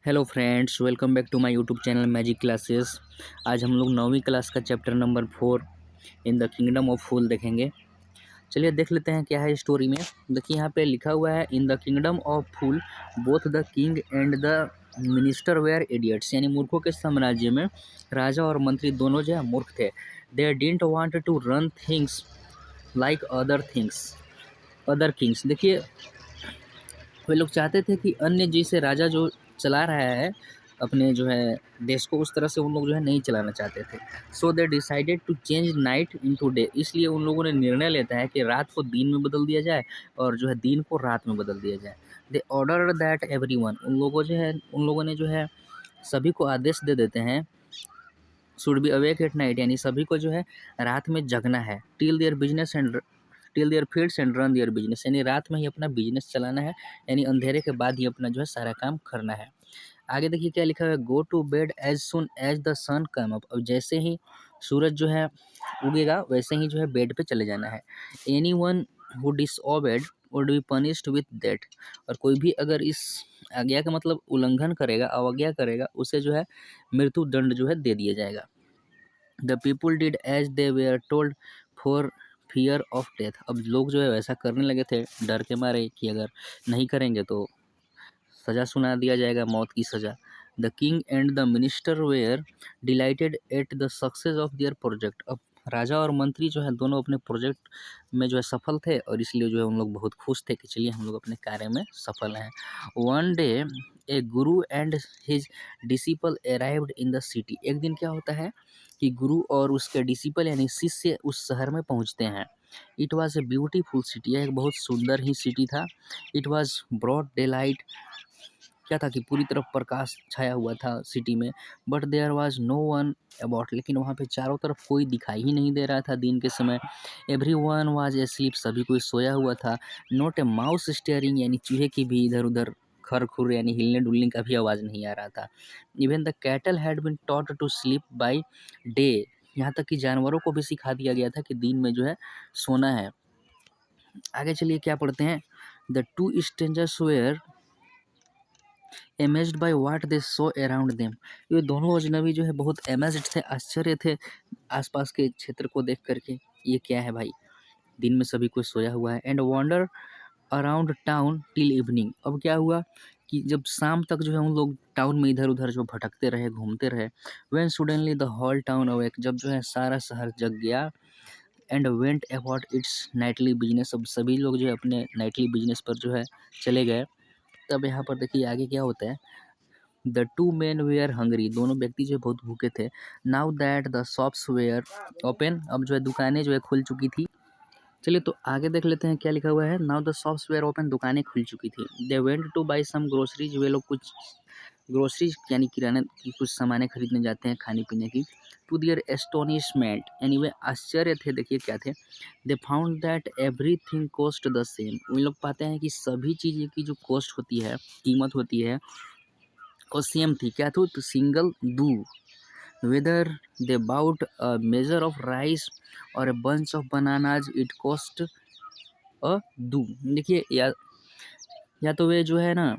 Hello friends, welcome back to my YouTube channel magic classes. आज हम लोग 9वीं क्लास का chapter number 4 in the kingdom of fool देखेंगे। चलिए देख लेते हैं क्या है स्टोरी में। देखिए यहाँ पे लिखा हुआ है, in the kingdom of fool both the king and the minister were idiots, यानी मूर्खों के साम्राज्य में राजा और मंत्री दोनों जो है मूर्ख थे। They didn't want to run things like other kings. देखिए वे लोग चाहते थे कि अन्य जैसे राजा जो चला रहा है अपने जो है देश को, उस तरह से उन लोग जो है नहीं चलाना चाहते थे। So they decided to change night into day, इसलिए उन लोगों ने निर्णय लेता है कि रात को दिन में बदल दिया जाए और जो है दिन को रात में बदल दिया जाए। दे ऑर्डर दैट एवरीवन, उन लोगों ने जो है सभी को आदेश दे देते हैं, should be awake at night, यानी सभी को जो है रात में जगना है। Till there fields and run their business, यानी रात में ही अपना बिजनेस चलाना है, यानी अंधेरे के बाद ही अपना जो है सारा काम करना है। आगे देखिए क्या लिखा हुआ है, go to bed as soon as the sun come up, अब जैसे ही सूरज जो है उगेगा वैसे ही जो है बेड पे चले जाना है। Anyone who disobeyed would be punished with death, और कोई भी अगर इस आज्ञा का मतलब उल्लंघन करेगा, अवज्ञा करेगा, उसे जो है मृत्यु दंड जो है दे दिया जाएगा। The people did as they were told for fear of death, अब लोग जो है वैसा करने लगे थे डर के मारे कि अगर नहीं करेंगे तो सज़ा सुना दिया जाएगा, मौत की सज़ा। The king and the minister were delighted at the success of their project, अब राजा और मंत्री जो है दोनों अपने प्रोजेक्ट में जो है सफल थे, और इसलिए जो है उन लोग बहुत खुश थे कि चलिए हम लोग अपने कार्य में सफल हैं। One day A Guru and his disciple arrived in the city, एक दिन क्या होता है कि गुरु और उसके डिसिपल यानी शिष्य उस शहर में पहुंचते हैं। It was a beautiful city, यह एक बहुत सुंदर ही सिटी था। It was broad day light, क्या था कि पूरी तरफ प्रकाश छाया हुआ था सिटी में। But there was no one about, लेकिन वहाँ पे चारों तरफ कोई दिखाई ही नहीं दे रहा था दिन के समय। एवरी वन वाज एस्लीप, सभी कोई सोया हुआ था। नॉट ए माउस स्टेयरिंग, यानी चूहे की भी इधर उधर खर खुर यानी हिलने डुलने का भी आवाज़ नहीं आ रहा था। Even the cattle had been taught to sleep by day, यहाँ तक कि जानवरों को भी सिखा दिया गया था कि दिन में जो है सोना है। आगे चलिए क्या पढ़ते हैं, the two strangers were amazed by what they saw around them, ये दोनों अजनबी जो है बहुत अमेज्ड थे, आश्चर्य थे आसपास के क्षेत्र को देख करके, ये क्या है भाई, दिन में सभी कोई सोया हुआ है। And wander around town till evening, अब क्या हुआ कि जब शाम तक जो है उन लोग टाउन में इधर उधर जो भटकते रहे, घूमते रहे। When suddenly the whole town awake, जब जो है सारा शहर जग गया। And went about its nightly business, अब सभी लोग जो है अपने नाइटली बिजनेस पर जो है चले गए। तब यहाँ पर देखिए आगे क्या होता है, the two men were hungry, दोनों व्यक्ति जो है बहुत भूखे थे। Now that the shops were open, अब जो है दुकानें जो है खुल चुकी थी। चलिए तो आगे देख लेते हैं क्या लिखा हुआ है, now the shops were open, दुकानें खुल चुकी थी। They went to buy some groceries, वे लोग कुछ ग्रोसरीज यानी किराने की कुछ सामानें खरीदने जाते हैं खाने पीने की। टू दियर एस्टोनिशमेंट, यानी वे आश्चर्य थे, देखिए क्या थे। They found that every thing cost the same, उन लोग पाते हैं कि सभी चीज़ें की जो कॉस्ट होती है, कीमत होती है, और सेम थी। क्या थी, तो सिंगल दू, whether they bought a measure of rice और a bunch of bananas it cost a दू। देखिए या तो वे जो है ना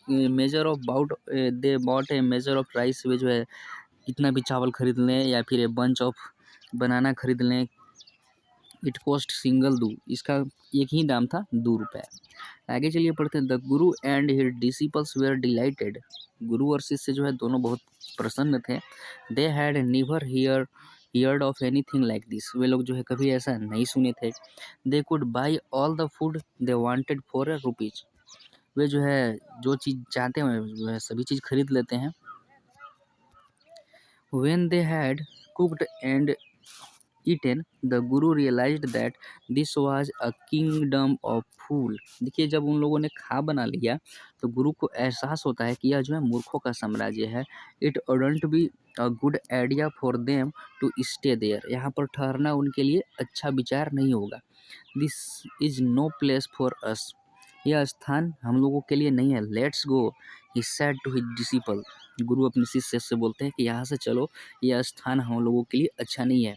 measure of bought, they bought a measure of rice, वे जो है कितना भी चावल खरीद लें, या फिर ए बंच ऑफ बनाना खरीद लें, इट कॉस्ट सिंगल दू, इसका एक ही दाम था, 2 रुपये। आगे चलिए पढ़ते हैं, the guru and his disciples were delighted, गुरु और शिष्य जो है दोनों बहुत प्रसन्न थे। They had never heard of anything like this, वे लोग जो है कभी ऐसा नहीं सुने थे। They could buy all the food they wanted for a rupees, वे जो है जो चीज़ चाहते हैं जो है सभी चीज़ खरीद लेते हैं। When they had cooked and eaten, the guru realized that this was a kingdom of fool, देखिए जब उन लोगों ने खा बना लिया तो गुरु को एहसास होता है कि यह जो है मूर्खों का साम्राज्य है। It wouldn't be a good idea for them to stay there, यहाँ पर ठहरना उनके लिए अच्छा विचार नहीं होगा। This is no place for us, यह स्थान हम लोगों के लिए नहीं है। Let's go, he said to his disciple, गुरु अपने शिष्य से बोलते हैं कि यहाँ से चलो, यह स्थान हम लोगों के लिए अच्छा नहीं है।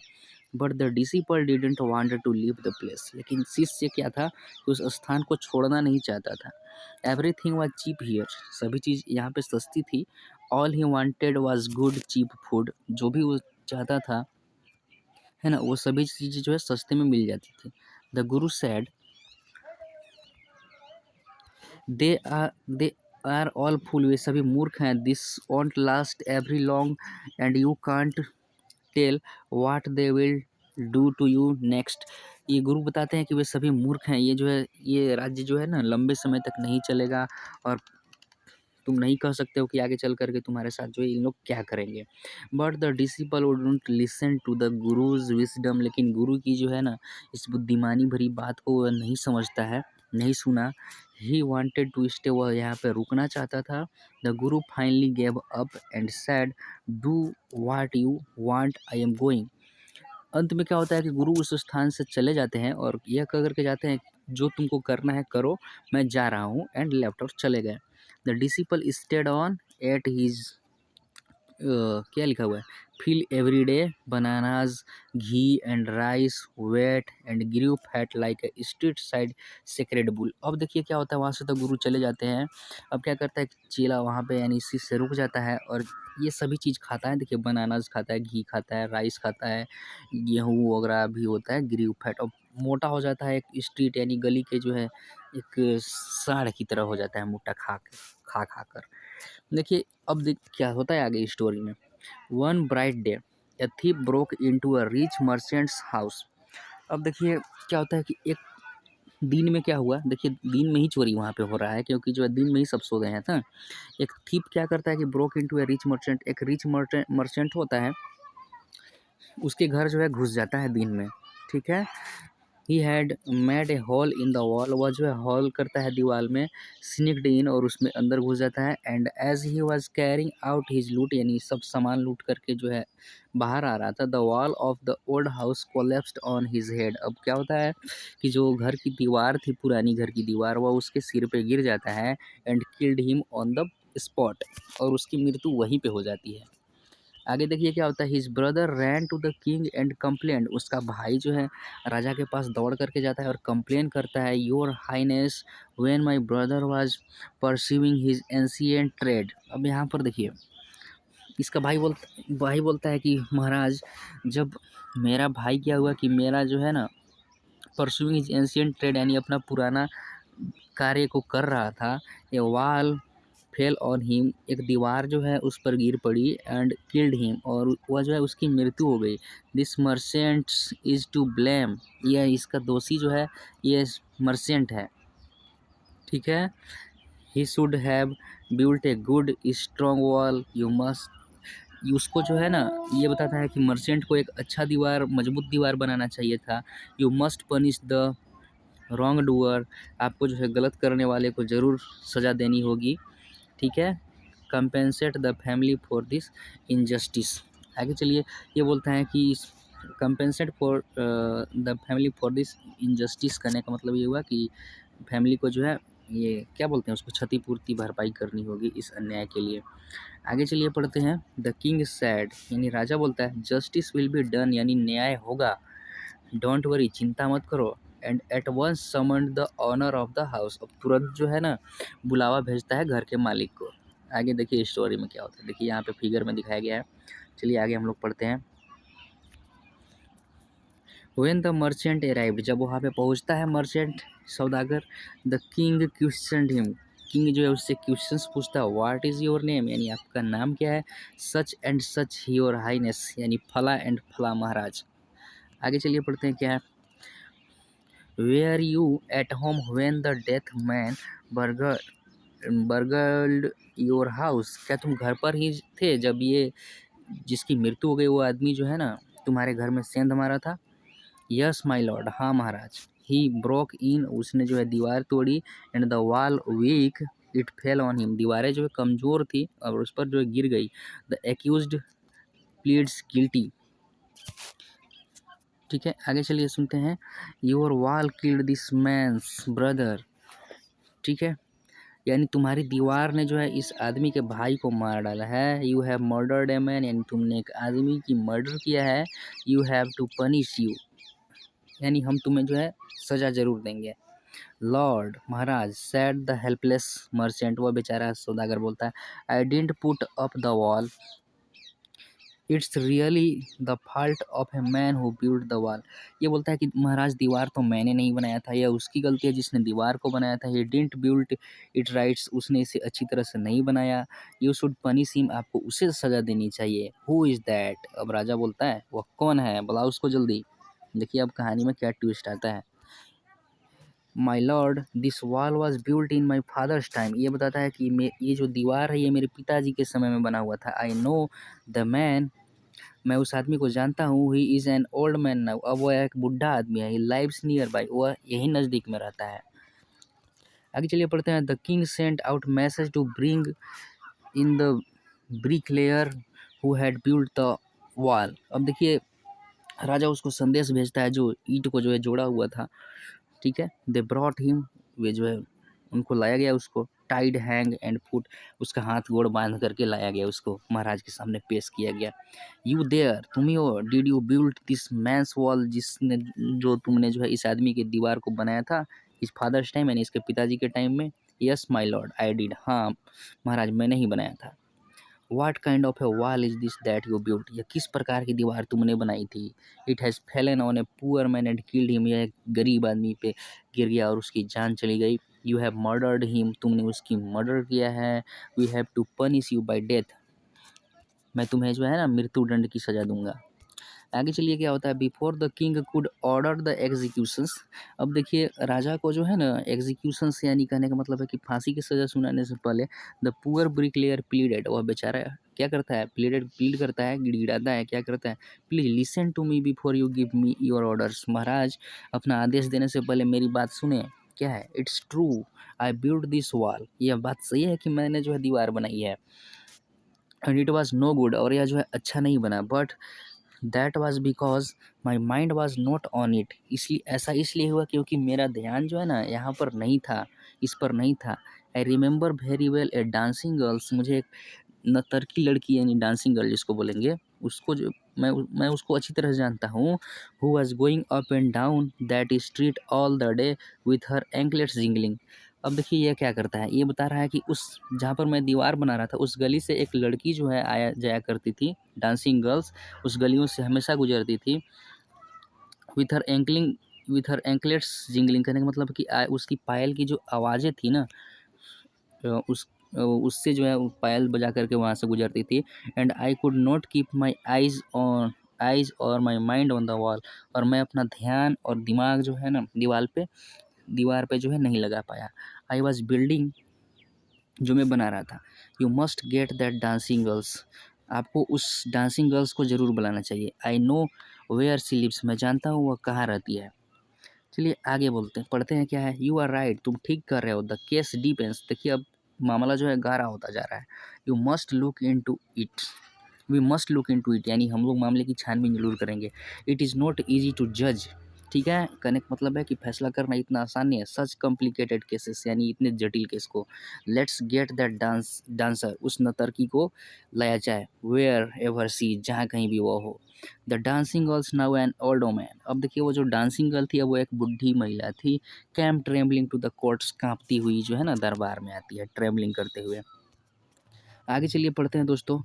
But the disciple didn't wanted to leave the place, लेकिन शिष्य क्या था कि उस स्थान को छोड़ना नहीं चाहता था। एवरीथिंग वाज चीप हियर, सभी चीज़ यहाँ पे सस्ती थी। All he wanted was good cheap food, जो भी वो चाहता था है ना, वो सभी चीज़ें जो है सस्ते में मिल जाती थी। The guru said they are all fool, वे सभी मूर्ख हैं। This won't last every long and you can't tell what they will do to you next. ये गुरु बताते हैं कि वे सभी मूर्ख हैं, ये जो है ये राज्य जो है ना लंबे समय तक नहीं चलेगा, और तुम नहीं कह सकते हो कि आगे चल करके तुम्हारे साथ जो है इन लोग क्या करेंगे। But the disciple wouldn't listen to the guru's wisdom, लेकिन गुरु की जो है ना इस बुद्धिमानी भरी बात को वह नहीं समझता है, नहीं सुना। ही वांटेड टू स्टे, वह यहाँ पे रुकना चाहता था। The Guru finally gave up and said do what you want, I am going. अंत में क्या होता है कि गुरु उस स्थान से चले जाते हैं और यह कह करके जाते हैं जो तुमको करना है करो, मैं जा रहा हूँ, एंड लेफ्ट और चले गए। The disciple stayed on at his क्या लिखा हुआ है, feel every day bananas ghee and rice wheat and grew fat like a street side sacred bull. अब देखिए क्या होता है, वहाँ से तो गुरु चले जाते हैं। अब क्या करता है चेला वहाँ पे यानी इसी से रुक जाता है और ये सभी चीज़ खाता है। देखिए बनानाज खाता है, घी खाता है, राइस खाता है, गेहूँ वगैरह भी होता है, ग्रू फैट, और मोटा हो जाता है। एक स्ट्रीट यानी गली के जो है एक साढ़ की तरह हो जाता है मोटा खा खा कर। देखिए अब देख क्या होता है आगे स्टोरी में। One bright day A thief broke into a rich merchants house. अब देखिए क्या होता है कि एक दिन में क्या हुआ, देखिए दिन में ही चोरी वहाँ पे हो रहा है क्योंकि जो है दिन में ही सब सो गए हैं था। एक थीप क्या करता है कि ब्रोक इनटू ए रिच मर्चेंट, एक रिच मर्चेंट होता है, उसके घर जो है घुस जाता है दिन में। ठीक है, he had made a hall in the wall, वह जो है हॉल करता है दीवार में, स्निक्ड इन, और उसमें अंदर घुस जाता है। And as he was carrying out his loot, यानी सब सामान लूट करके जो है बाहर आ रहा था, the wall of the old house collapsed on his head. अब क्या होता है कि जो घर की दीवार थी, पुरानी घर की दीवार, वह उसके सिर पे गिर जाता है। And killed him on the spot, और उसकी मृत्यु वहीं पे हो जाती है। आगे देखिए क्या होता है, his brother ran to the king and complaint, उसका भाई जो है राजा के पास दौड़ करके जाता है और कंप्लेन करता है, your highness when my brother was pursuing his ancient trade. अब यहाँ पर देखिए इसका भाई बोलता है कि महाराज, जब मेरा भाई क्या हुआ कि मेरा जो है ना परस्यूइंग हिज एंशिएंट ट्रेड यानी अपना पुराना कार्य को कर रहा था, ए वाल फेल ऑन हिम, एक दीवार जो है उस पर गिर पड़ी, एंड किल्ड हिम, और वह जो है उसकी मृत्यु हो गई। This merchant is to blame, यह इसका दोषी जो है ये मर्चेंट है। ठीक है, he should have built a good strong wall, you must, उसको जो है ना ये बताता है कि मर्चेंट को एक अच्छा दीवार, मजबूत दीवार बनाना चाहिए था। You must punish the wrong doer, आपको जो है गलत करने वाले को ज़रूर सज़ा देनी होगी। ठीक है, compensate the family for this injustice. आगे चलिए, ये बोलता है कि compensate for the family for this injustice, करने का मतलब ये हुआ कि फैमिली को जो है ये क्या बोलते हैं उसको क्षतिपूर्ति भरपाई करनी होगी इस अन्याय के लिए। आगे चलिए पढ़ते हैं, द किंग सैड, यानी राजा बोलता है, जस्टिस विल बी डन, यानी न्याय होगा, डोंट वरी, चिंता मत करो। And at once summoned the owner of the house, अब तुरंत जो है ना बुलावा भेजता है घर के मालिक को। आगे देखिए स्टोरी में क्या होता है, देखिए यहाँ पे फिगर में दिखाया गया है। चलिए आगे हम लोग पढ़ते हैं। व्हेन द मर्चेंट अराइव्ड, जब वहाँ पे पहुँचता है merchant Saudagar, the king questioned him, king जो है उससे क्वेश्चंस पूछता है, व्हाट इज़ योर नेम, यानी आपका नाम क्या है। Such and such your highness, यानी फला एंड फला महाराज। आगे चलिए पढ़ते हैं क्या है, were you at home when the death man burgled your house, क्या तुम घर पर ही थे जब ये जिसकी मृत्यु हो गई वो आदमी जो है ना तुम्हारे घर में सेंध मारा था। यस माय लॉर्ड, हाँ महाराज। ही ब्रोक इन, उसने जो है दीवार तोड़ी, and the wall weak it fell on him, दीवारें जो है कमज़ोर थी और उस पर जो है गिर गई। The accused pleads guilty. ठीक है, आगे चलिए सुनते हैं, your wall killed this man's brother. ठीक है, यानी तुम्हारी दीवार ने जो है इस आदमी के भाई को मार डाला है। You have murdered a man, यानी तुमने एक आदमी की मर्डर किया है। You have to punish you, यानी हम तुम्हें जो है सज़ा ज़रूर देंगे। लॉर्ड, महाराज, सैड द हेल्पलेस मर्चेंट, वह बेचारा सौदागर बोलता है, I didn't put up the wall, it's really the fault of a man who build the wall. ये बोलता है कि महाराज दीवार तो मैंने नहीं बनाया था, यह उसकी गलती है जिसने दीवार को बनाया था। He didn't build it rights, उसने इसे अच्छी तरह से नहीं बनाया। यू शुड पनिश हिम, आपको उसे सज़ा देनी चाहिए। हु इज़ दैट, अब राजा बोलता है वह कौन है, बुलाओ उसको जल्दी। देखिए अब कहानी में क्या ट्विस्ट आता है। My lord, this wall was built in my father's time, ये बताता है कि ये जो दीवार है ये मेरे पिताजी के समय में बना हुआ था। आई नो द मैन, मैं उस आदमी को जानता हूँ। He is an old man now, अब वह एक बुढ़ा आदमी है। ही लाइव्स नियर बाई, वह यही नज़दीक में रहता है। आगे चलिए पढ़ते हैं। The king sent out message to bring in the bricklayer who had built the wall. अब देखिए राजा उसको संदेश भेजता है जो ईंट को जो है जोड़ा हुआ था, ठीक है। दे ब्रॉट हिम, वे जो है उनको लाया गया, उसको टाइड हैंग एंड फुट, उसका हाथ गोड़ बांध करके लाया गया, उसको महाराज के सामने पेश किया गया। यू देयर, तुम ही हो, did you build this man's wall, जिसने जो तुमने जो है इस आदमी की दीवार को बनाया था इस फादर्स टाइम, यानी इसके पिताजी के टाइम में। Yes my lord I did, हाँ महाराज मैंने ही बनाया था। What kind of A wall is this that you built, यह किस प्रकार की दीवार तुमने बनाई थी। It has Fallon on a poor man and killed him, यह एक गरीब आदमी पे गिर गया और उसकी जान चली गई। यू हैव मर्डर्ड हिम, तुमने उसकी मर्डर किया है। We have to punish you by death, मैं तुम्हें जो है ना मृत्यु दंड की सज़ा दूंगा। आगे चलिए क्या होता है। Before the king could order the executions, अब देखिए राजा को जो है ना एग्जीक्यूशन से, यानी कहने का मतलब है कि फांसी की सज़ा सुनाने से पहले the poor brick layer pleaded, वह बेचारा क्या करता है, प्लीड करता है, गिड़गिड़ाता है, क्या करता है, please listen to me before you give me your orders, महाराज अपना आदेश देने से पहले मेरी बात सुने। क्या है, it's true I build this wall, यह बात सही है कि मैंने जो है दीवार बनाई है। And it was no good, और यह जो है अच्छा नहीं बना। But that was because my mind was not on it, इसलिए ऐसा इसलिए हुआ क्योंकि मेरा ध्यान जो है ना यहाँ पर नहीं था, इस पर नहीं था। I remember very well A dancing girls, मुझे एक नर्तकी लड़की यानी डांसिंग गर्ल जिसको बोलेंगे, उसको जो मैं उसको अच्छी तरह से जानता हूँ। Who was going up and down that street all the day with her anklets jingling. अब देखिए ये क्या करता है, ये बता रहा है कि उस जहाँ पर मैं दीवार बना रहा था उस गली से एक लड़की जो है आया जाया करती थी, डांसिंग गर्ल्स उस गलियों से हमेशा गुजरती थी। विथ हर एंकलेट्स जिंगलिंग, कहने का मतलब कि उसकी पायल की जो आवाज़ें थी ना, उससे जो है वो पायल बजा करके वहाँ से गुजरती थी। And I could not keep my eyes और my mind on the wall, और मैं अपना ध्यान और दिमाग जो है ना दीवार पे जो है नहीं लगा पाया। आई वॉज बिल्डिंग, जो मैं बना रहा था। You must get that dancing girls, आपको उस डांसिंग गर्ल्स को ज़रूर बुलाना चाहिए। I know where she lives, मैं जानता हूँ वह कहाँ रहती है। चलिए आगे पढ़ते हैं क्या है। यू आर राइट, तुम ठीक कर रहे हो। द केस डिपेंड्स, देखिए अब मामला जो है गाढ़ा होता जा रहा है। You must look into it, we must look into it, यानी हम लोग मामले की छानबीन जरूर करेंगे। It is not easy to जज, ठीक है, कहने का मतलब है कि फैसला करना इतना आसान नहीं है। सच कॉम्प्लिकेटेड केसेस, यानी इतने जटिल केस को। लेट्स गेट दैट डांसर, उस नर्तकी को लाया जाए। वेयर एवर सी, जहाँ कहीं भी वो हो। The dancing girls now an old woman, अब देखिए वो जो डांसिंग गर्ल थी अब वो एक बुढ़ी महिला थी। Came trembling to the courts, कांपती हुई जो है ना दरबार में आती है, ट्रेम्बलिंग करते हुए। आगे चलिए पढ़ते हैं दोस्तों।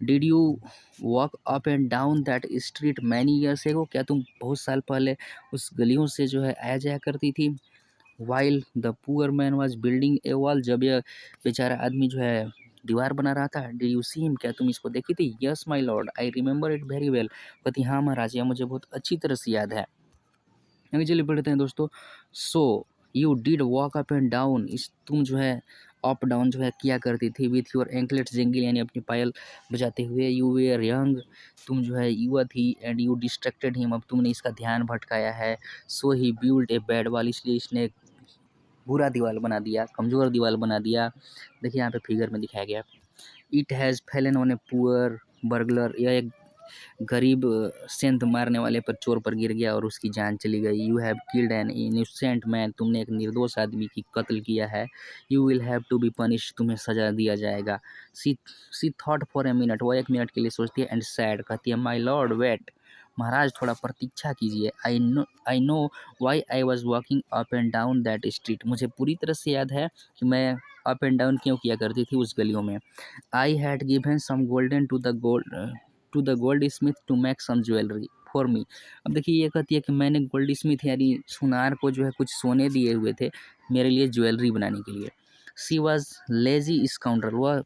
Did you walk up and down that street many years ago, क्या तुम बहुत साल पहले उस गलियों से जो है आया जाया करती थी। While the poor man was building A wall, जब यह बेचारा आदमी जो है दीवार बना रहा था। डिड यू सी हिम, क्या तुम इसको देखी थी। Yes my lord I remember it very well, कहती हाँ महाराज यह मुझे बहुत अच्छी तरह से याद है। आगे चलिए पढ़ते हैं दोस्तों। So you did walk up and down, इस तुम जो है अप डाउन जो है किया करती थी। विथ योर एंकलेट्स जिंगल, यानी अपनी पायल बजाते हुए। यू वेयर यंग, तुम जो है युवा थी। एंड यू डिस्ट्रैक्टेड हिम, अब तुमने इसका ध्यान भटकाया है। सो ही बिल्ड ए बैड वॉल, इसलिए इसने एक बुरा दीवार बना दिया, कमज़ोर दीवार बना दिया। देखिए यहाँ पे फिगर में दिखाया गया। It has Fallon on a poor burglar, यह एक गरीब सेंध मारने वाले पर चोर पर गिर गया और उसकी जान चली गई। You have killed an innocent man, तुमने एक निर्दोष आदमी की कत्ल किया है। You will have to be punish, तुम्हें सजा दिया जाएगा। She she thought for a minute, वो 1 मिनट के लिए सोचती है एंड सैड कहती है माई लॉर्ड वेट, महाराज थोड़ा प्रतीक्षा कीजिए। I know why I was walking up and down that street, मुझे पूरी तरह से याद है कि मैं अप एंड डाउन क्यों किया करती थी उस गलियों में। I had given some golden to the goldsmith to make some jewellery for me. अब देखिए ये कहती है कि मैंने गोल्ड स्मिथ यानी सुनार को जो है कुछ सोने दिए हुए थे मेरे लिए ज्वेलरी बनाने के लिए। सी वॉज लेजी स्काउंडर, वह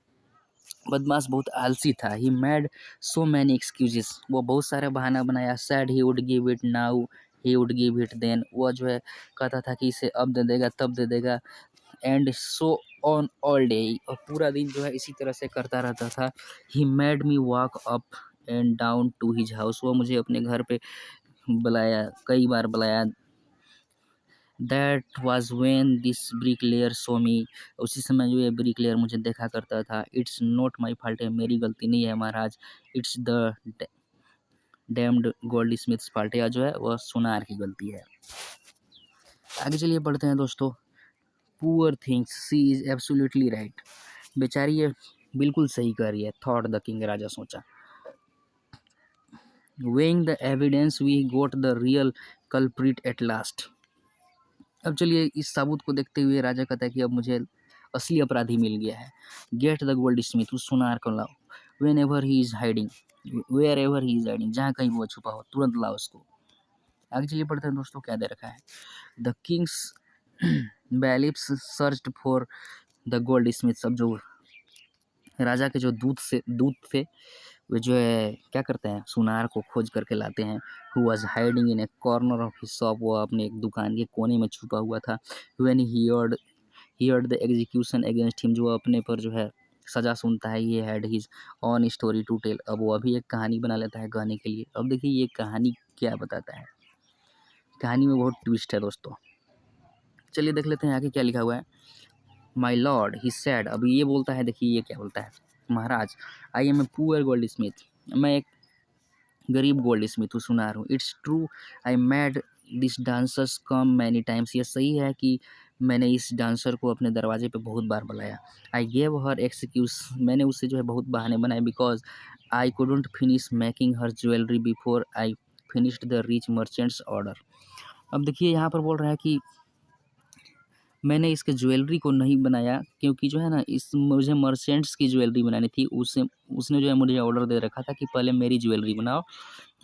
बदमाश बहुत आलसी था। He made so many excuses, वो बहुत सारे बहाना बनाया। Said he would give it now, he would give it then, वह जो है कहता था कि इसे अब दे देगा तब दे देगा। And so on all day, और पूरा दिन जो है इसी तरह से करता रहता था। He made me walk up and down to his house, वो मुझे अपने घर पे बुलाया, कई बार बुलाया। That was when this bricklayer saw me, उसी समय जो ये ब्रिक लेयर मुझे देखा करता था। इट्स नॉट माई फॉल्ट, है मेरी गलती नहीं है महाराज। It's the damned goldsmith's fault, या जो है वह सुनार की गलती है। आगे चलिए पढ़ते हैं दोस्तों। Poor things, she is absolutely right, बेचारी ये बिल्कुल सही कह रही है। थॉट द किंग, राजा सोचा। Weighing the evidence we got the real culprit at last, अब चलिए इस सबूत को देखते हुए राजा कहता है कि अब मुझे असली अपराधी मिल गया है। गेट द गोल्ड स्मिथ, उस सुनार को लाओ। Whenever he is hiding, wherever he is hiding, जहाँ कहीं वो छुपा हो तुरंत लाओ उसको। आगे चलिए पढ़ते हैं दोस्तों क्या दे रखा है। The king's bailiffs searched for the goldsmith, सब जो राजा के जो दूत थे वे जो है क्या करते हैं सुनार को खोज करके लाते हैं। Who was hiding in A corner of his shop, वो अपने एक दुकान के कोने में छुपा हुआ था। When he heard the execution against him, जो अपने पर जो है सजा सुनता है। He had his own story to tell, अब वो अभी एक कहानी बना लेता है गाने के लिए। अब देखिए ये कहानी क्या बताता है, कहानी में बहुत ट्विस्ट है दोस्तों। चलिए देख लेते हैं आगे क्या लिखा हुआ है। माई लॉर्ड ही सैड, अब ये बोलता है, देखिए ये क्या बोलता है। महाराज I am a poor goldsmith, मैं एक गरीब गोल्ड स्मिथ हूँ, सुनार हूँ। It's true I made this dancers come many times, ये सही है कि मैंने इस डांसर को अपने दरवाजे पे बहुत बार बुलाया। आई गेव हर एक्सक्यूज, मैंने उससे जो है बहुत बहाने बनाए। Because I couldn't finish making her jewellery before I finished the rich merchants order. अब देखिए यहाँ पर बोल रहा है कि मैंने इसके ज्वेलरी को नहीं बनाया क्योंकि जो है ना इस मुझे मर्चेंट्स की ज्वेलरी बनानी थी, उसने जो है मुझे ऑर्डर दे रखा था कि पहले मेरी ज्वेलरी बनाओ।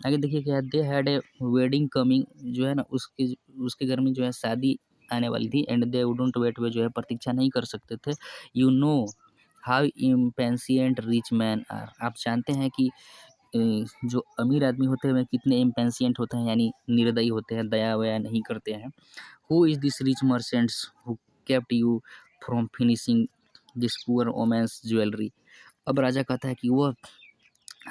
आगे देखिए क्या है। They had a wedding coming, जो है ना उसके उसके घर में जो है शादी आने वाली थी। एंड दे वुडंट वेट, वे जो है प्रतीक्षा नहीं कर सकते थे। You know how impatient rich man are, आप जानते हैं कि जो अमीर आदमी होते हैं वे कितने इम्पेंशियंट होते हैं, यानी निर्दयी होते हैं, दया वया नहीं करते हैं। Who is this rich merchants who kept you from finishing this poor women's jewellery, अब राजा कहता है कि वह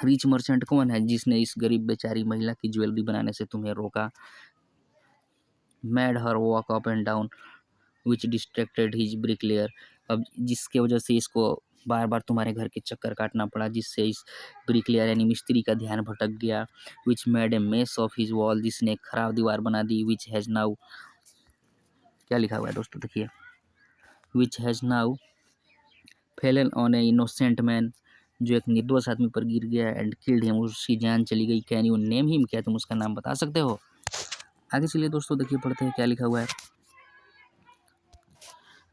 रिच मर्चेंट कौन है जिसने इस गरीब बेचारी महिला की ज्वेलरी बनाने से तुम्हें रोका। Mad her walk up and down which distracted his bricklayer, अब जिसके वजह से इसको बार बार तुम्हारे घर के चक्कर काटना पड़ा, जिससे इस ब्रिकलेयर यानी मिस्त्री का ध्यान भटक गया। Which made a mess of his wall, जिसने एक खराब दीवार बना दी। विच हैज़ नाउ, क्या लिखा हुआ है दोस्तों देखिए। Which has now fallen on A innocent man, जो एक निर्दोष आदमी पर गिर गया। एंड किल्ड हिम, उसकी जान चली गई। कैन यू नेम हिम, क्या तुम उसका नाम बता सकते हो। आगे चलिए दोस्तों देखिए पढ़ते हैं क्या लिखा हुआ है।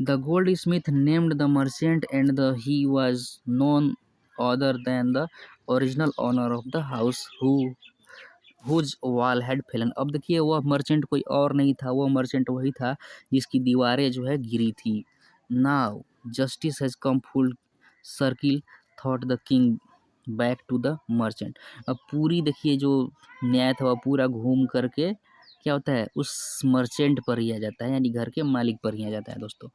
The goldsmith named the merchant and the he was known other than the original owner of the house whose wall had fallen, अब देखिए वह मर्चेंट कोई और नहीं था, वह मर्चेंट वही था जिसकी दीवारें जो है गिरी थी। Now justice has come full circle thought the king back to the merchant, अब पूरी देखिए जो न्याय था वह पूरा घूम करके क्या होता है उस मर्चेंट पर ही आ जाता है, यानी घर के मालिक पर ही आ जाता है दोस्तों।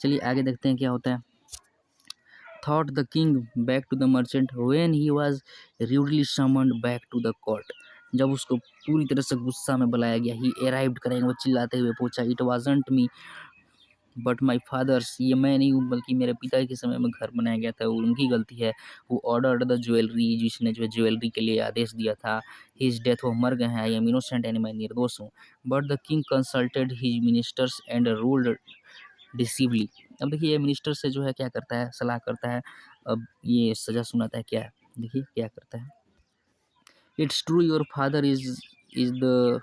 चलिए आगे देखते हैं क्या होता है। Thought the king back to the merchant when he was rudely summoned back to the court, जब उसको पूरी तरह से गुस्सा में बुलाया गया। ही अराइव्ड करेंगे, वो चिल्लाते हुए पूछा। It wasn't me but my father's, ये मैं नहीं हूँ बल्कि मेरे पिता के समय में घर बनाया गया था, वो उनकी गलती है। वो ऑर्डर्ड द ज्वेलरी, जिसने जो है ज्वेलरी के लिए आदेश दिया था। हिज डेथ, वो मर गए हैं। आई एम इनोसेंट एंड मैं निर्दोष हूँ। But the king consulted his ministers and ruled decisively. अब देखिए ये मिनिस्टर से जो है क्या करता है, सलाह करता है, अब ये सज़ा सुनाता है क्या है, देखिए क्या करता है। It's true your father is the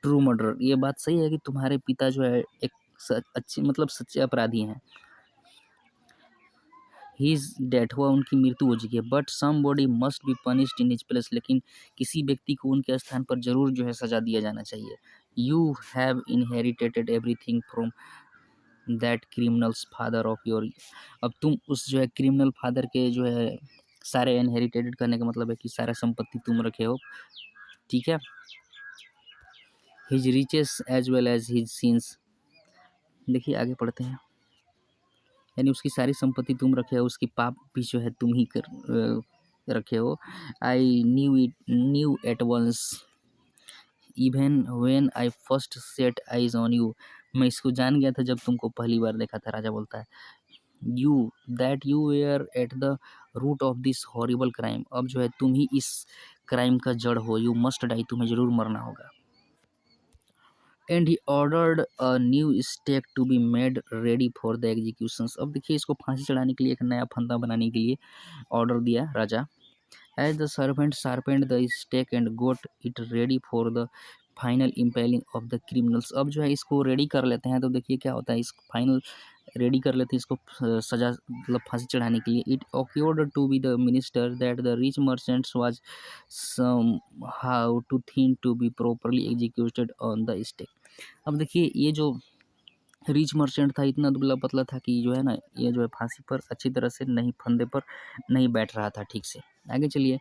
true murderer. ये बात सही है कि तुम्हारे पिता जो है एक अच्छे मतलब सच्चे अपराधी हैं। ही इज डेड, हुआ उनकी मृत्यु हो चुकी है। But somebody must be punished in his place, लेकिन किसी व्यक्ति को उनके स्थान पर जरूर जो है सजा दिया जाना चाहिए। You have इनहेरिटेटेड everything from that criminals father of your. अब तुम उस जो है क्रिमिनल फादर के जो है सारे इनहेरिटेटेड करने का मतलब है कि सारा संपत्ति तुम रखे हो, ठीक है। His riches as well as his sins, देखिए आगे पढ़ते हैं। यानी उसकी सारी संपत्ति तुम रखे हो, उसकी पाप भी जो है तुम ही रखे हो। I knew at once even when I first set eyes on you. मैं इसको जान गया था जब तुमको पहली बार देखा था, राजा बोलता है। You were at the root of this horrible crime, अब जो है तुम ही इस क्राइम का जड़ हो। यू मस्ट डाई, तुम्हें जरूर मरना होगा। And he ordered a new stake to be made ready for the executions. अब देखिए इसको फांसी चढ़ाने के लिए एक नया फंदा बनाने के लिए ऑर्डर दिया राजा। As the servant sharpened the stake and got it ready for the final impaling of the criminals. अब जो है इसको रेडी कर लेते हैं, तो देखिए क्या होता है, इस फाइनल रेडी कर लेते हैं इसको सजा मतलब फांसी चढ़ाने के लिए। It occurred to be the minister that the rich merchants was somehow to think to be properly executed on the stake. अब देखिए ये जो रिच मर्चेंट था इतना दुबला पतला था कि जो है ना ये जो है फांसी पर अच्छी तरह से नहीं, फंदे पर नहीं बैठ रहा था ठीक से। आगे चलिए।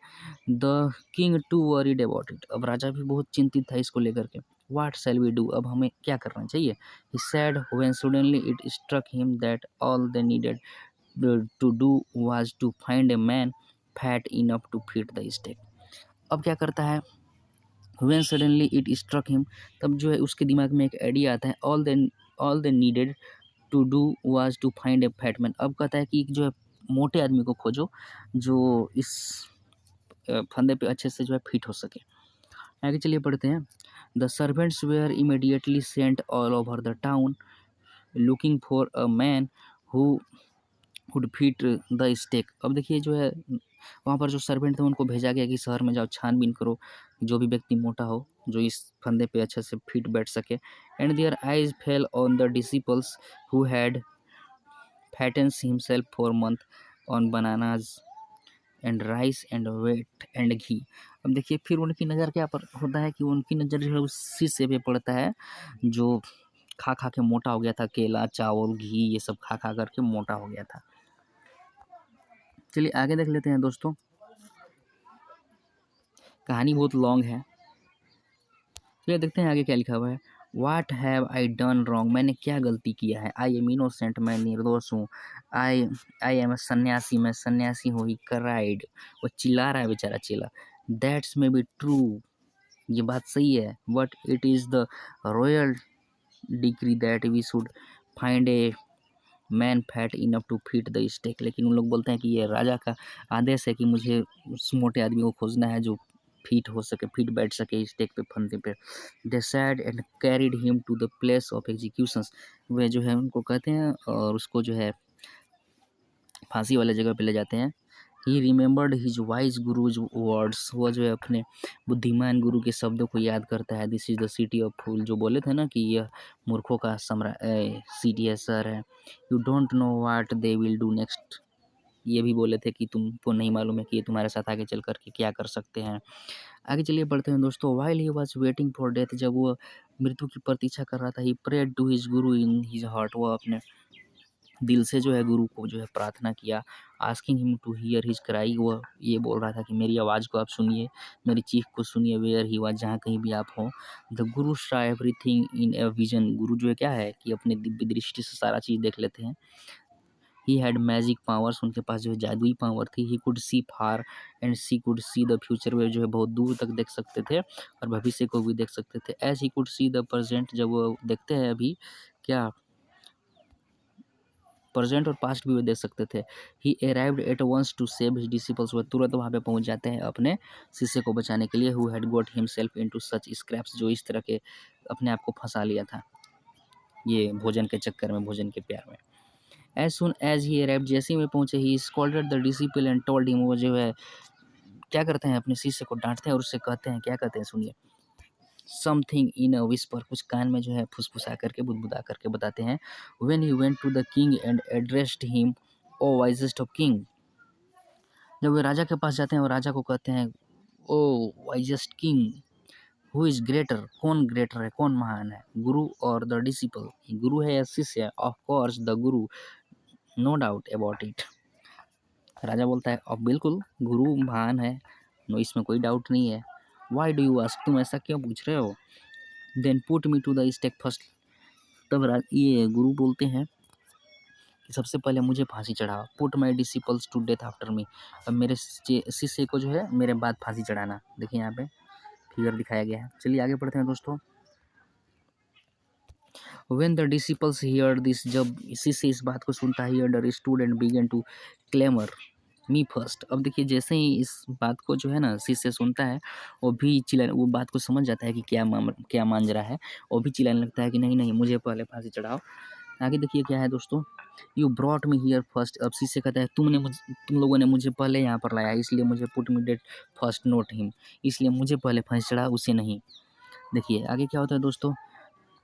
The king to worried about it, अब राजा भी बहुत चिंतित था इसको लेकर के। व्हाट शैल वी डू, अब हमें क्या करना चाहिए। He said when suddenly it struck him that all they needed to do was to find a man fat enough to fit the stake. अब क्या करता है, when suddenly it struck him, तब जो है उसके दिमाग में एक आइडिया आता है। All they needed to do was to find a fat man. अब कहता है कि जो है मोटे आदमी को खोजो जो इस फंदे पे अच्छे से जो है फिट हो सके। आगे चलिए पढ़ते हैं। The servants were immediately sent all over the town looking for a man who would fit the stake. अब देखिए जो है वहाँ पर जो सर्वेंट थे उनको भेजा गया कि शहर में जाओ छानबीन करो, जो भी व्यक्ति मोटा हो जो इस फंदे पे अच्छे से फिट बैठ सके। And their eyes fell on the disciples who had fattened himself for month on bananas and rice and wheat and ghee. अब देखिए फिर उनकी नज़र क्या पर होता है कि उनकी नज़र जो है उस शिष्य पे पड़ता है जो खा खा के मोटा हो गया था, केला चावल घी ये सब खा खा करके मोटा हो गया था। चलिए आगे देख लेते हैं दोस्तों, कहानी बहुत लॉन्ग है। चलिए देखते हैं आगे क्या लिखा हुआ है। वाट हैव आई डन रॉन्ग, मैंने क्या गलती किया है। आई एम इनोसेंट, मैं निर्दोष हूँ। आई आई एम सन्यासी, मैं सन्यासी हूँ। ही क्राइड, वो चिल्ला रहा है बेचारा चेला। दैट्स मे बी ट्रू, ये बात सही है। But it is the royal decree that we should find a man fat enough to fit the stake. लेकिन उन लोग बोलते हैं कि ये राजा का आदेश है कि मुझे उस मोटे आदमी को खोजना है जो फिट हो सके, फिट बैठ सके स्टेक पे, फंदे पे। They said and carried him to the place of executions, वे जो है उनको कहते हैं और उसको जो है फांसी वाले जगह पे ले जाते हैं। He remembered his wise guru's words, वो जो है अपने बुद्धिमान गुरु के शब्दों को याद करता है। This is the city of fool, जो बोले थे ना कि यह मूर्खों का सिटी है, शहर है। You don't know what they will do next, ये भी बोले थे कि तुमको नहीं मालूम है कि ये तुम्हारे साथ आगे चल कर के क्या कर सकते हैं। आगे चलिए बढ़ते हैं दोस्तों। While he was waiting for death, जब वो मृत्यु की प्रतीक्षा कर रहा था। ही prayed to his Guru in his heart, वो अपने दिल से जो है गुरु को जो है प्रार्थना किया। Asking him to hear his cry, वो ये बोल रहा था कि मेरी आवाज़ को आप सुनिए, मेरी चीख को सुनिए। वेयर ही वाज, जहाँ कहीं भी आप हो। The Guru saw everything in a vision, गुरु जो है क्या है कि अपने दिव्य दृष्टि से सारा चीज़ देख लेते हैं। ही हैड मैजिक पावर्स, उनके पास जो है जादुई पावर थी। He could see far and see could see the future, वे जो है बहुत दूर तक देख सकते थे और भविष्य को भी देख सकते थे। As he could see the present, जब वो देखते हैं अभी क्या प्रेजेंट और पास्ट भी वे देख सकते थे। He arrived at once to save his disciples, वह तुरंत वहाँ पे पहुँच जाते हैं अपने शिष्य को बचाने के लिए। Who had got himself into such scraps, जो इस तरह के अपने आप को फंसा लिया था ये भोजन के चक्कर में, भोजन के प्यार में। As soon as he arrived, जैसे ही वे पहुंचे, he scolded the disciple and told him, वो जो है क्या करते हैं अपने शिष्य को डांटते हैं और उससे कहते हैं, क्या कहते हैं सुनिए, समथिंग इन अ विस्पर, कुछ कान में जो है फुसफुसा करके बुदबुदा करके बताते हैं। When he went to the king and addressed him, O wisest of king, जब वे राजा के पास जाते हैं और राजा को कहते हैं, O wisest king, who is greater, कौन ग्रेटर है, कौन महान है, गुरु और द डिसिपल, गुरु है या शिष्य, of course the Guru, no doubt about it. राजा बोलता है, अब बिल्कुल गुरु महान है, नो इसमें कोई डाउट नहीं है। वाई डू यू आस्क, तुम ऐसा क्यों पूछ रहे हो। Then put me to the stake first, तब ये गुरु बोलते हैं कि सबसे पहले मुझे फांसी चढ़ाओ। Put my disciples to death after me, अब मेरे शिष्य को जो है मेरे बाद फांसी चढ़ाना। देखिए यहाँ पे फिगर दिखाया गया है। चलिए आगे पढ़ते हैं दोस्तों। When the disciples heard this, जब शिष्य इस बात को सुनता है, he understood and began to clamor me first. अब देखिए जैसे ही इस बात को जो है ना शिष्य सुनता है, वो भी चिल्लाने, वो बात को समझ जाता है कि क्या मांझ रहा है, वो भी चिल्लाने लगता है कि नहीं नहीं मुझे पहले फांसी चढ़ाओ। आगे देखिए क्या है दोस्तों, you brought me here first, अब शिष्य कहता है तुम लोगों ने मुझे पहले यहाँ पर लाया, इसलिए मुझे put me death first not him, इसलिए मुझे पहले फांसी चढ़ा, उसे नहीं। देखिए आगे क्या होता है दोस्तों,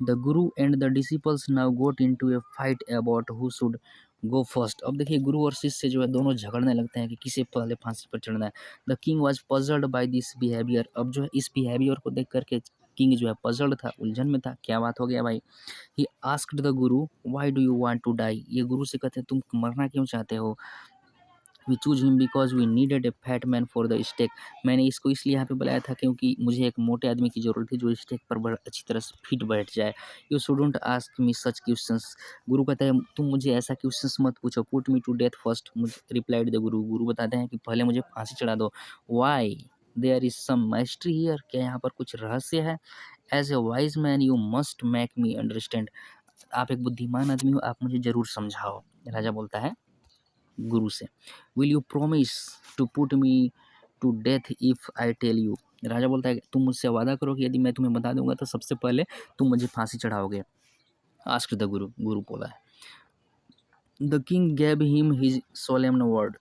the guru and the disciples now got into a fight about who should go first. अब देखिए गुरु और शिष्य जो है दोनों झगड़ने लगते हैं कि किसे पहले फांसी पर चढ़ना है। The king was puzzled by this behaviour, अब जो है इस बिहेवियर को देख करके किंग जो है पजल्ड था, उलझन में था, क्या बात हो गया भाई। He asked the guru, why do you want to die, ये गुरु से कहते हैं तुम मरना क्यों चाहते हो। We choose him because we needed a fat man for the stake, मैंने इसको इसलिए यहाँ पे बुलाया था क्योंकि मुझे एक मोटे आदमी की ज़रूरत थी जो स्टेक पर अच्छी तरह से फिट बैठ जाए। You shouldn't ask me such questions, गुरु कहता है तुम मुझे ऐसा क्वेश्चंस मत पूछो। Put me to death first, मुझे रिप्लाइड द गुरु, गुरु बताते हैं कि पहले मुझे फांसी चढ़ा दो। Why there is some mystery here, क्या यहाँ पर कुछ रहस्य है। As a wise man you must make me understand, आप एक बुद्धिमान आदमी हो, आप मुझे ज़रूर समझाओ। राजा बोलता है गुरु से, will you promise to put me to death if I tell you, राजा बोलता है तुम मुझसे वादा करो कि यदि मैं तुम्हें बता दूंगा तो सबसे पहले तुम मुझे फांसी चढ़ाओगे। आस्क द गुरु, गुरु बोला है। The king gave him his solemn word,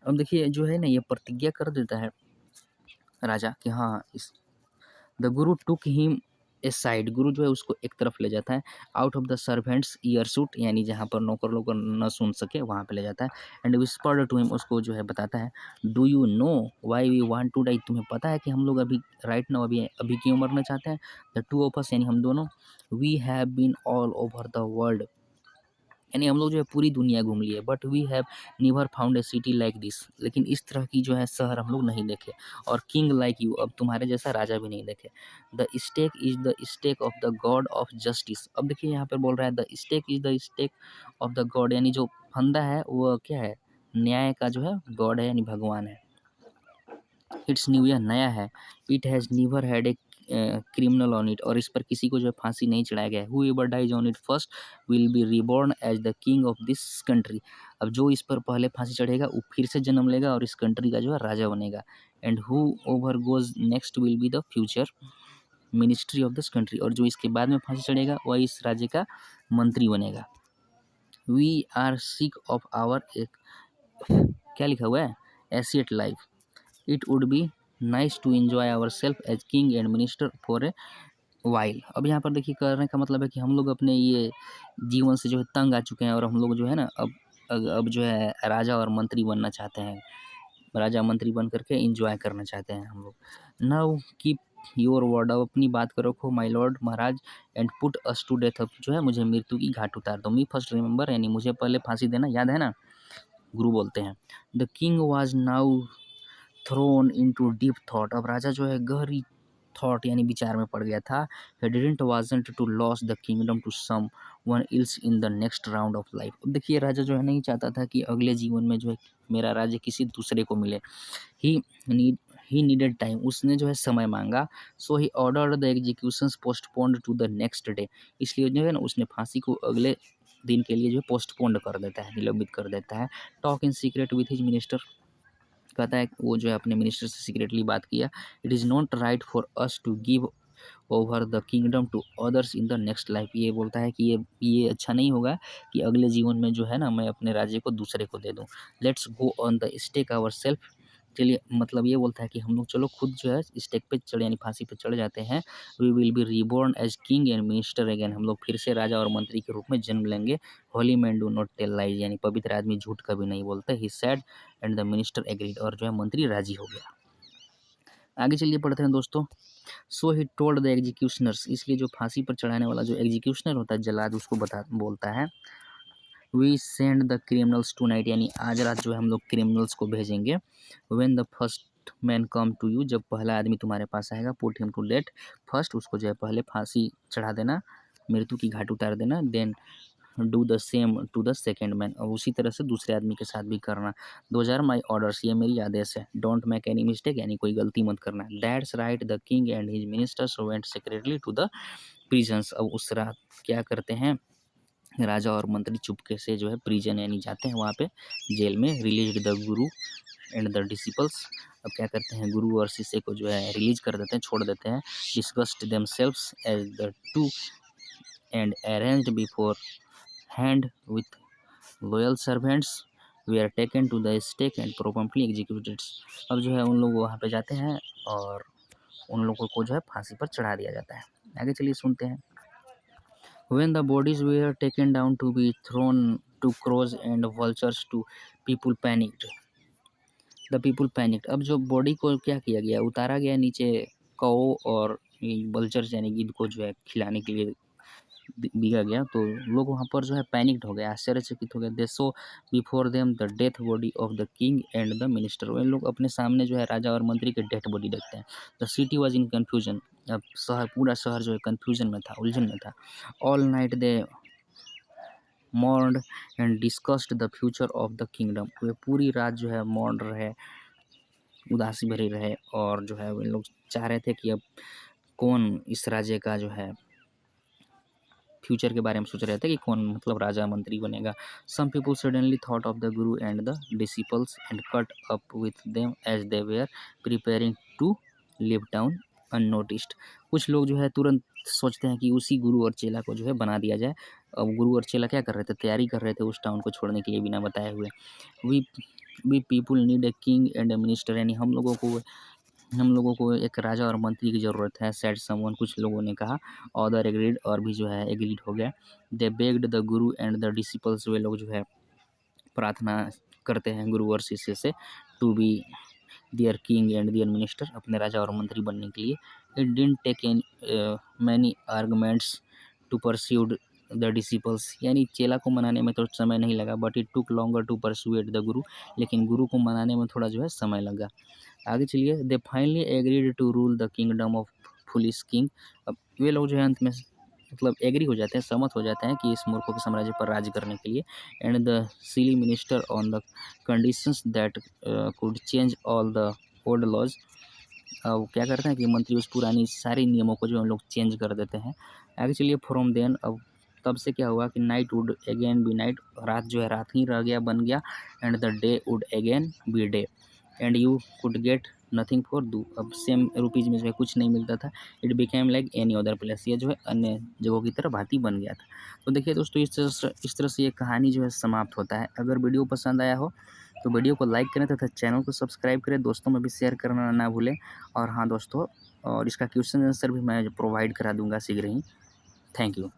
अब देखिए जो है ना ये प्रतिज्ञा कर देता है राजा कि हाँ इस, the Guru took him a side, गुरु जो है उसको एक तरफ ले जाता है, out of the servants year suit, यानी जहाँ पर नौकर लोग न सुन सके वहाँ पे ले जाता है। एंड विस्पर्ड टू हिम, उसको जो है बताता है, do you know why we want to die, तुम्हें पता है कि हम लोग अभी राइट नाउ अभी अभी क्यों मरना चाहते हैं। द टू ऑफ अस, यानी हम दोनों, we have been all over the world, यानी हम लोग जो है पूरी दुनिया घूम लिए, but we have never found a city like this, लेकिन इस तरह की जो है शहर हम लोग नहीं देखे, और किंग लाइक यू, अब तुम्हारे जैसा राजा भी नहीं देखे। The stake is the stake of the god of justice, अब देखिए यहाँ पर बोल रहा है the stake is the stake of the god, यानी जो फंदा है वो क्या है, न्याय का जो है गॉड है, यानी भगवान है। इट्स न्यू, यह नया है। It has never had a criminal on it, और इस पर किसी को जो है फांसी नहीं चढ़ाया गया है। Whoever dies on it first will be reborn as the king of this country, अब जो इस पर पहले फांसी चढ़ेगा वो फिर से जन्म लेगा और इस कंट्री का जो है राजा बनेगा। And who over goes next will be the future ministry of this country, और जो इसके बाद में फांसी चढ़ेगा वह इस राज्य का मंत्री बनेगा। We are sick of our, एक क्या लिखा हुआ है, ascetic life, it would be nice to enjoy our self as king and minister for a while. अब यहाँ पर देखिए करने का मतलब है कि हम लोग अपने ये जीवन से जो है तंग आ चुके हैं, और हम लोग जो है ना अब जो है राजा और मंत्री बनना चाहते हैं, राजा मंत्री बन करके इंजॉय करना चाहते हैं हम लोग। नाउ कीप योर वर्ड, अब अपनी बात को रखो my lord Maharaj, and put us to death, अब जो है मुझे मृत्यु की घाट उतार दो। मी फर्स्ट रिमेंबर, यानी मुझे पहले फांसी देना याद है ना, गुरु बोलते हैं। The king was now throne into deep thought, अब राजा जो है गहरी थॉट यानी विचार में पड़ गया था। He didn't want to lose the kingdom to someone else in the next round of life, अब देखिए राजा जो है नहीं चाहता था कि अगले जीवन में जो है मेरा राज्य किसी दूसरे को मिले। He need he needed time, उसने जो है समय मांगा। So he ordered the executions postponed to the next day, इसलिए जो है ना उसने फांसी को अगले दिन के लिए जो है पोस्टपोन्ड कर देता है, निलंबित कर देता है। Talk in secret with his minister, कहता है वो जो है अपने मिनिस्टर से सीक्रेटली बात किया। It is not right for us to give over the kingdom to others in the next life. ये बोलता है कि ये अच्छा नहीं होगा कि अगले जीवन में जो है ना मैं अपने राज्य को दूसरे को दे दूँ। Let's go on the stake ourselves. चलिए मतलब ये बोलता है कि हम लोग चलो खुद जो है स्टेक पे चढ़ यानी फांसी पे चढ़ जाते हैं। We will be reborn as king and minister again. हम लोग फिर से राजा और मंत्री के रूप में जन्म लेंगे। Holy man do not tell lies, यानी पवित्र आदमी झूठ कभी नहीं बोलते। He said and the minister agreed, और जो है मंत्री राजी हो गया। आगे चलिए पढ़ते हैं दोस्तों। सो ही टोल्ड द एग्जीक्यूशनर्स, इसलिए जो फांसी पर चढ़ाने वाला जो एग्जीक्यूशनर होता है, जल्लाद, उसको बोलता है we send the criminals tonight, यानी आज रात जो है हम लोग क्रिमिनल्स को भेजेंगे। When the first man come to you, जब पहला आदमी तुम्हारे पास आएगा, put him to death first, उसको जो है पहले फांसी चढ़ा देना, मृत्यु की घाट उतार देना। Then do the same to the second man, और उसी तरह से दूसरे आदमी के साथ भी करना। दोज आर माई ऑर्डर्स, ये मेरी आदेश है। डोंट मेक एनी मिस्टेक, यानी कोई गलती मत करना। That's right the king and his ministers went secretly to the prisons. अब उस रात क्या करते हैं, राजा और मंत्री चुपके से जो है प्रिजन यानी जाते हैं वहाँ पे जेल में। Release the guru and the disciples, अब क्या करते हैं, गुरु और शिष्य को जो है रिलीज कर देते हैं, छोड़ देते हैं। Discussed themselves as the two and arranged beforehand with loyal servants we are taken to the stake and promptly executed. अब जो है उन लोग वहाँ पे जाते हैं और उन लोगों को जो है फांसी पर चढ़ा दिया जाता है। आगे चलिए सुनते हैं। When the bodies were taken down to be thrown to crows and vultures to people panicked. The people panicked. अब जो बॉडी को क्या किया गया, उतारा गया नीचे कौ और वल्चर्स यानी गिद्ध को जो है खिलाने के लिए दिया गया, तो लोग वहाँ पर जो है पैनिक्ड हो गए, आश्चर्यचकित हो गए। They saw before them the death body of the king and the minister, वे लोग अपने सामने जो है राजा और मंत्री के डेथ बॉडी देखते हैं। The city was in confusion, अब शहर पूरा शहर जो है कन्फ्यूजन में था, उलझन में था। All night they mourned and discussed the future of the kingdom, वे पूरी रात जो है मौन रहे, उदासी भरी रहे, और जो है वे लोग चाह रहे थे कि अब कौन इस राज्य का जो है फ्यूचर के बारे में सोच रहे थे कि कौन मतलब राजा मंत्री बनेगा। Some people suddenly thought of the guru and the disciples and cut up with them as they were preparing to live down unnoticed. कुछ लोग जो है तुरंत सोचते हैं कि उसी गुरु और चेला को जो है बना दिया जाए। अब गुरु और चेला क्या कर रहे थे, तैयारी कर रहे थे उस टाउन को छोड़ने के लिए बिना बताए हुए। We people need a king and a minister, यानी हम लोगों को एक राजा और मंत्री की ज़रूरत है। सैड समवन, कुछ लोगों ने कहा। अदर एग्रीड, और भी जो है एग्रीड हो गया। दे bagged the guru and the disciples, वे लोग जो है प्रार्थना करते हैं गुरु और शिष्य से, to be their king and their minister, अपने राजा और मंत्री बनने के लिए। It didn't take in many arguments to persuade the disciples, यानी चेला को मनाने में तो समय नहीं लगा। But it took longer to persuade the guru, लेकिन गुरु को मनाने में थोड़ा जो है समय लगा। आगे चलिए। They finally agreed to rule the kingdom of foolish king, अब वे लोग जो है अंत में मतलब एग्री हो जाते हैं, सहमत हो जाते हैं कि इस मूर्खों के साम्राज्य पर राज करने के लिए। And the silly minister on the conditions that could change all the old laws, अब क्या करते हैं कि मंत्री उस पुरानी सारी नियमों को जो हम लोग चेंज कर देते हैं। आगे चलिए। फ्रॉम देन, अब तब से क्या हुआ कि night would again be night, रात जो है रात ही रह गया, बन गया। And the day would again be day and you could get nothing for do, अब सेम रुपीज़ में जो है कुछ नहीं मिलता था। It became like any other place, ये जो है अन्य जगहों की तरह भांति बन गया था। तो देखिए दोस्तों, इस तरह से ये कहानी जो है समाप्त होता है। अगर वीडियो पसंद आया हो तो वीडियो को लाइक करें तथा चैनल को सब्सक्राइब करें, दोस्तों में भी शेयर करना ना भूलें। और हाँ दोस्तों, और इसका क्वेश्चन आंसर भी मैं प्रोवाइड करा दूँगा शीघ्र ही। Thank you.